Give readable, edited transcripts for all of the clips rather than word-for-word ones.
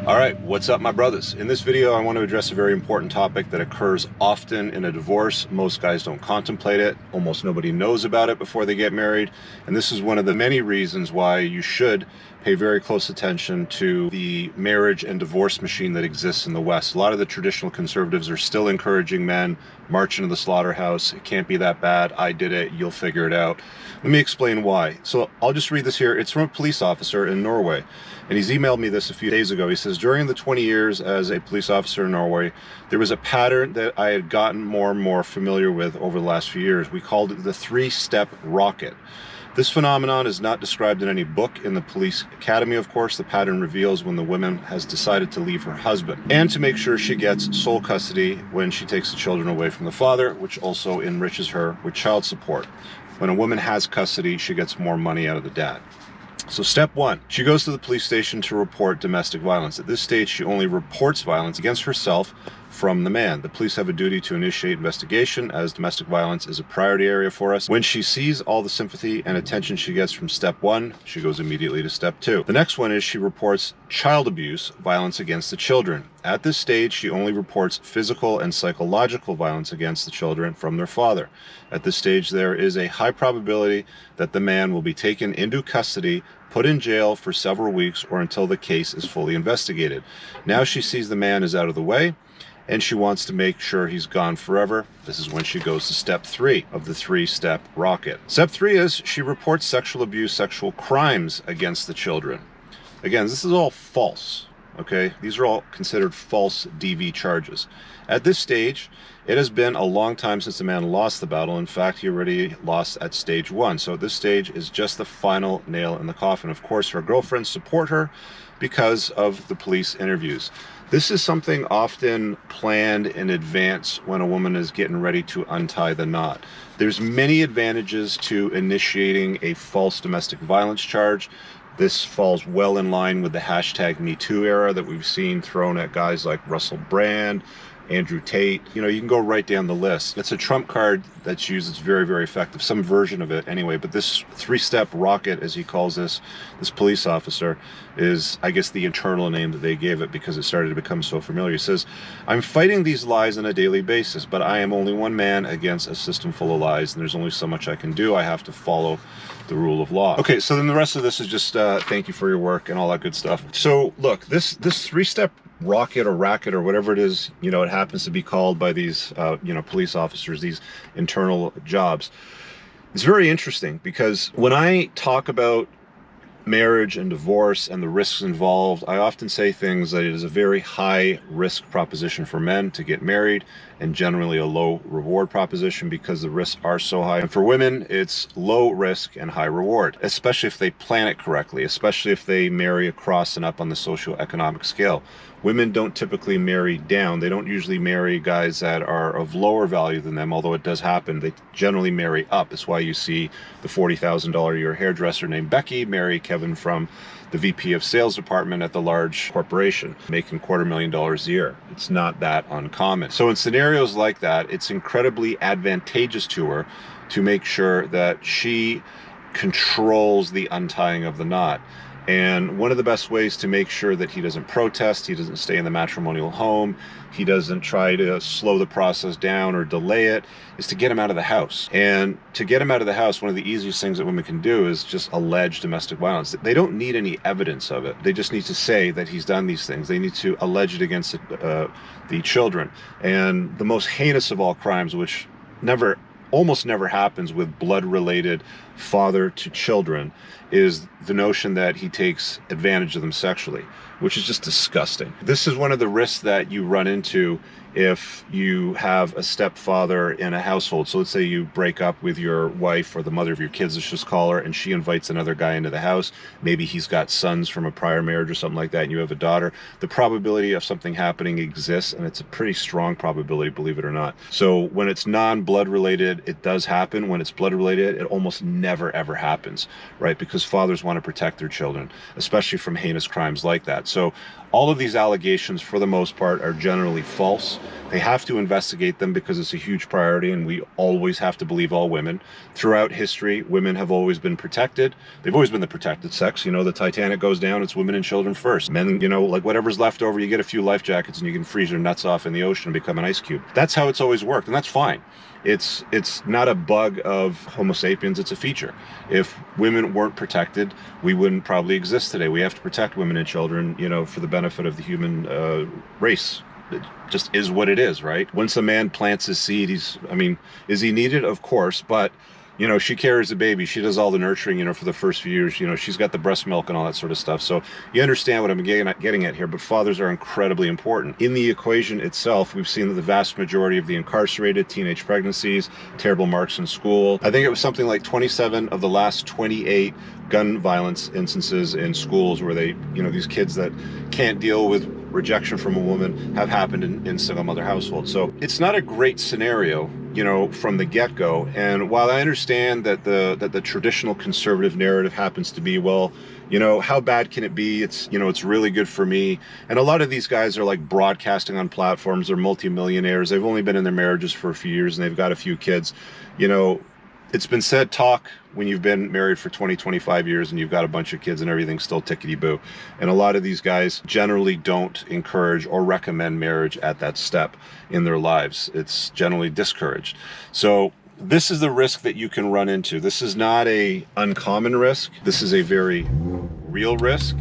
All right, what's up, my brothers? In this video, I want to address a very important topic that occurs often in a divorce. Most guys don't contemplate it. Almost nobody knows about it before they get married. And this is one of the many reasons why you should pay very close attention to the marriage and divorce machine that exists in the West. A lot of the traditional conservatives are still encouraging men, march into the slaughterhouse. It can't be that bad. I did it. You'll figure it out. Let me explain why. So I'll just read this here. It's from a police officer in Norway. And he's emailed me this a few days ago. He says, during the 20 years as a police officer in Norway, there was a pattern that I had gotten more and more familiar with over the last few years. We called it the three-step rocket. This phenomenon is not described in any book in the police academy, of course. The pattern reveals when the woman has decided to leave her husband and to make sure she gets sole custody when she takes the children away from the father, which also enriches her with child support. When a woman has custody, she gets more money out of the dad. So step one, she goes to the police station to report domestic violence. At this stage, she only reports violence against herself from the man. The police have a duty to initiate investigation, as domestic violence is a priority area for us. When she sees all the sympathy and attention she gets from step one, she goes immediately to step two. The next one is she reports child abuse, violence against the children. At this stage, she only reports physical and psychological violence against the children from their father. At this stage, there is a high probability that the man will be taken into custody, put in jail for several weeks, or until the case is fully investigated. Now she sees the man is out of the way, and she wants to make sure he's gone forever. This is when she goes to step three of the three-step rocket. Step three is she reports sexual abuse, sexual crimes against the children. Again, this is all false, okay? These are all considered false DV charges. At this stage, it has been a long time since the man lost the battle. In fact, he already lost at stage one. So at this stage is just the final nail in the coffin. Of course, her girlfriends support her because of the police interviews. This is something often planned in advance when a woman is getting ready to untie the knot. There's many advantages to initiating a false domestic violence charge. This falls well in line with the hashtag MeToo era that we've seen thrown at guys like Russell Brand, Andrew Tate. You know, you can go right down the list. It's a trump card that's used. It's very, very effective. Some version of it anyway. But this three-step rocket, as he calls this police officer, is, I guess, the internal name that they gave it because it started to become so familiar. He says, I'm fighting these lies on a daily basis, but I am only one man against a system full of lies, and there's only so much I can do. I have to follow the rule of law. Okay, so then the rest of this is just thank you for your work and all that good stuff. So look, this three-step rocket or racket or whatever it is, you know, it happens to be called by these, you know, police officers, these internal jobs. It's very interesting because when I talk about marriage and divorce and the risks involved, I often say things that it is a very high risk proposition for men to get married and generally a low reward proposition because the risks are so high. And for women, it's low risk and high reward, especially if they plan it correctly, especially if they marry across and up on the socioeconomic scale. Women don't typically marry down. They don't usually marry guys that are of lower value than them, although it does happen. They generally marry up. That's why you see the $40,000 a year hairdresser named Becky marry Kevin from the VP of sales department at the large corporation, making $250,000 a year. It's not that uncommon. So in scenarios like that, it's incredibly advantageous to her to make sure that she controls the untying of the knot. And one of the best ways to make sure that he doesn't protest, he doesn't stay in the matrimonial home, he doesn't try to slow the process down or delay it, is to get him out of the house. And to get him out of the house, one of the easiest things that women can do is just allege domestic violence. They don't need any evidence of it. They just need to say that he's done these things. They need to allege it against the children. And the most heinous of all crimes, which almost never happens with blood-related father to children, is the notion that he takes advantage of them sexually, which is just disgusting. This is one of the risks that you run into if you have a stepfather in a household. So let's say you break up with your wife or the mother of your kids, let's just call her, and she invites another guy into the house. Maybe he's got sons from a prior marriage or something like that, and you have a daughter. The probability of something happening exists, and it's a pretty strong probability, believe it or not. So when it's non-blood related, it does happen. When it's blood related, it almost never ever happens, right? Because fathers want to protect their children, especially from heinous crimes like that. So All of these allegations, for the most part, are generally false. They have to investigate them because it's a huge priority, and we always have to believe all women. Throughout history, women have always been protected. They've always been the protected sex. You know, the Titanic goes down, it's women and children first. Men, you know, like whatever's left over, you get a few life jackets and you can freeze your nuts off in the ocean and become an ice cube. That's how it's always worked, and that's fine. It's not a bug of Homo sapiens, it's a feature. If women weren't protected, we wouldn't probably exist today. We have to protect women and children, you know, for the benefit of the human race. It just is what it is, right? Once a man plants his seed, is he needed? Of course, but you know, she carries the baby, she does all the nurturing, you know, for the first few years, you know, she's got the breast milk and all that sort of stuff. So you understand what I'm getting at here, but fathers are incredibly important. In the equation itself, we've seen that the vast majority of the incarcerated, teenage pregnancies, terrible marks in school. I think it was something like 27 of the last 28 gun violence instances in schools where they, you know, these kids that can't deal with rejection from a woman have happened in single mother households. So it's not a great scenario, you know, from the get-go. And while I understand that the traditional conservative narrative happens to be, well, you know, how bad can it be? It's, you know, it's really good for me. And a lot of these guys are like broadcasting on platforms. They're multimillionaires. They've only been in their marriages for a few years and they've got a few kids. You know, it's been said, talk when you've been married for 20, 25 years and you've got a bunch of kids and everything's still tickety-boo. And a lot of these guys generally don't encourage or recommend marriage at that step in their lives. It's generally discouraged. So this is the risk that you can run into. This is not a uncommon risk. This is a very real risk.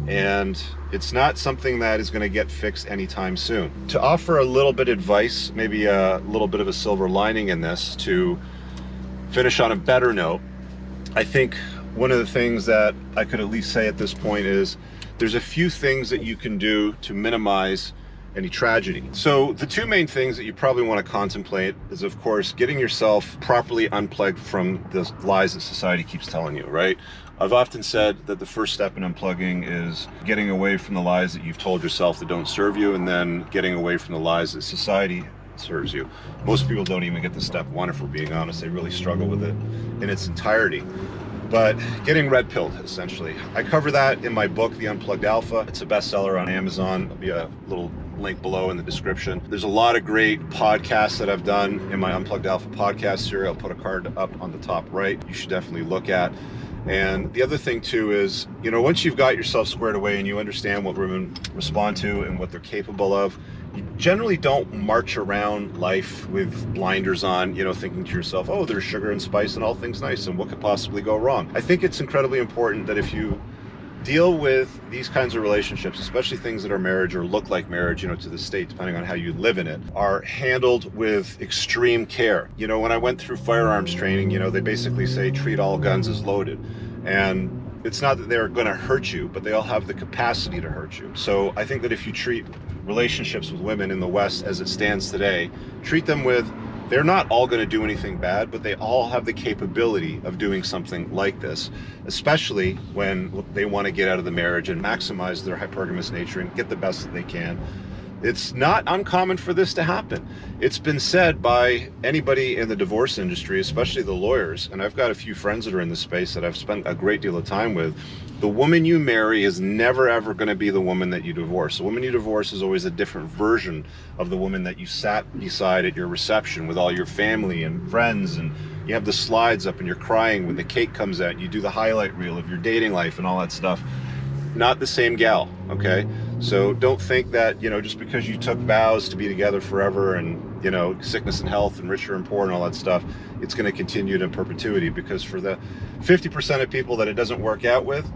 And it's not something that is going to get fixed anytime soon. To offer a little bit of advice, maybe a little bit of a silver lining in this, to finish on a better note, I think one of the things that I could at least say at this point is there's a few things that you can do to minimize any tragedy. So the two main things that you probably want to contemplate is, of course, getting yourself properly unplugged from the lies that society keeps telling you, right? I've often said that the first step in unplugging is getting away from the lies that you've told yourself that don't serve you, and then getting away from the lies that society serves you. Most people don't even get to step one, if we're being honest. They really struggle with it in its entirety. But getting red pilled, essentially. I cover that in my book, The Unplugged Alpha. It's a bestseller on Amazon. There'll be a little link below in the description. There's a lot of great podcasts that I've done in my Unplugged Alpha podcast series. I'll put a card up on the top right. You should definitely look at. And the other thing too is, you know, once you've got yourself squared away and you understand what women respond to and what they're capable of, you generally don't march around life with blinders on, you know, thinking to yourself, oh, there's sugar and spice and all things nice, and what could possibly go wrong? I think it's incredibly important that if you deal with these kinds of relationships, especially things that are marriage or look like marriage, you know, to the state, depending on how you live in it, are handled with extreme care. You know, when I went through firearms training, you know, they basically say treat all guns as loaded. And it's not that they're going to hurt you, but they all have the capacity to hurt you. So I think that if you treat relationships with women in the West as it stands today, treat them with, they're not all going to do anything bad, but they all have the capability of doing something like this, especially when they want to get out of the marriage and maximize their hypergamous nature and get the best that they can. It's not uncommon for this to happen. It's been said by anybody in the divorce industry, especially the lawyers, and I've got a few friends that are in this space that I've spent a great deal of time with. The woman you marry is never ever going to be the woman that you divorce. The woman you divorce is always a different version of the woman that you sat beside at your reception with all your family and friends, and you have the slides up and you're crying when the cake comes out, and you do the highlight reel of your dating life and all that stuff. Not the same gal, okay? So don't think that, you know, just because you took vows to be together forever and, you know, sickness and health and richer and poor and all that stuff, it's going to continue in perpetuity. Because for the 50% of people that it doesn't work out with,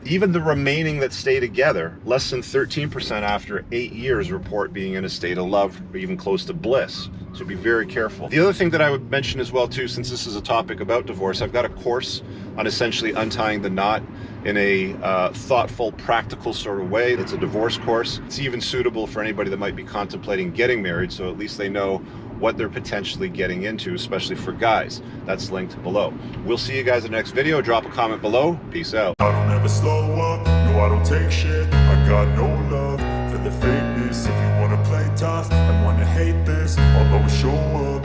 even the remaining that stay together, less than 13% after 8 years report being in a state of love or even close to bliss. So be very careful. The other thing that I would mention as well too, since this is a topic about divorce, I've got a course on essentially untying the knot in a thoughtful, practical sort of way. It's a divorce course. It's even suitable for anybody that might be contemplating getting married, so at least they know what they're potentially getting into, especially for guys. That's linked below. We'll see you guys in the next video. Drop a comment below. Peace out. I don't ever slow up, no I don't take shit. I got no love for the fakeness. If you wanna play tough and wanna hate this, I'll always show up.